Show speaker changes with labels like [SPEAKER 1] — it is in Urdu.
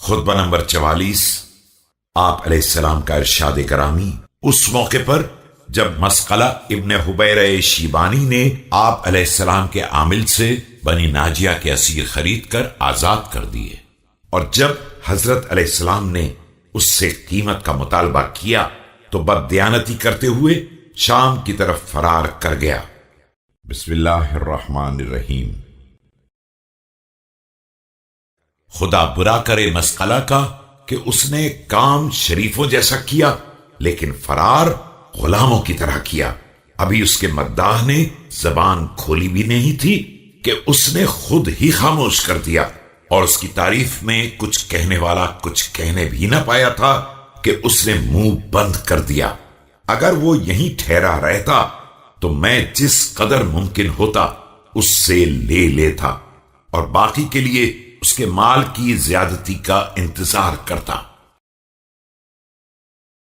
[SPEAKER 1] خطبہ نمبر 44۔ آپ علیہ السلام کا ارشاد گرامی اس موقع پر جب مسقلہ ابن حبیرہ شیبانی نے آپ علیہ السلام کے عامل سے بنی ناجیہ کے اسیر خرید کر آزاد کر دیے، اور جب حضرت علیہ السلام نے اس سے قیمت کا مطالبہ کیا تو بددیانتی کرتے ہوئے شام کی طرف فرار کر گیا۔ بسم اللہ الرحمن الرحیم۔ خدا برا کرے مسقلہ کا کہ اس نے کام شریفوں جیسا کیا لیکن فرار غلاموں کی طرح کیا۔ ابھی اس کے مداح نے زبان کھولی بھی نہیں تھی کہ اس نے خود ہی خاموش کر دیا، اور اس کی تعریف میں کچھ کہنے والا کچھ کہنے بھی نہ پایا تھا کہ اس نے منہ بند کر دیا۔ اگر وہ یہیں ٹھہرا رہتا تو میں جس قدر ممکن ہوتا اس سے لے لیتا، اور باقی کے لیے اس کے مال کی زیادتی کا انتظار کرتا۔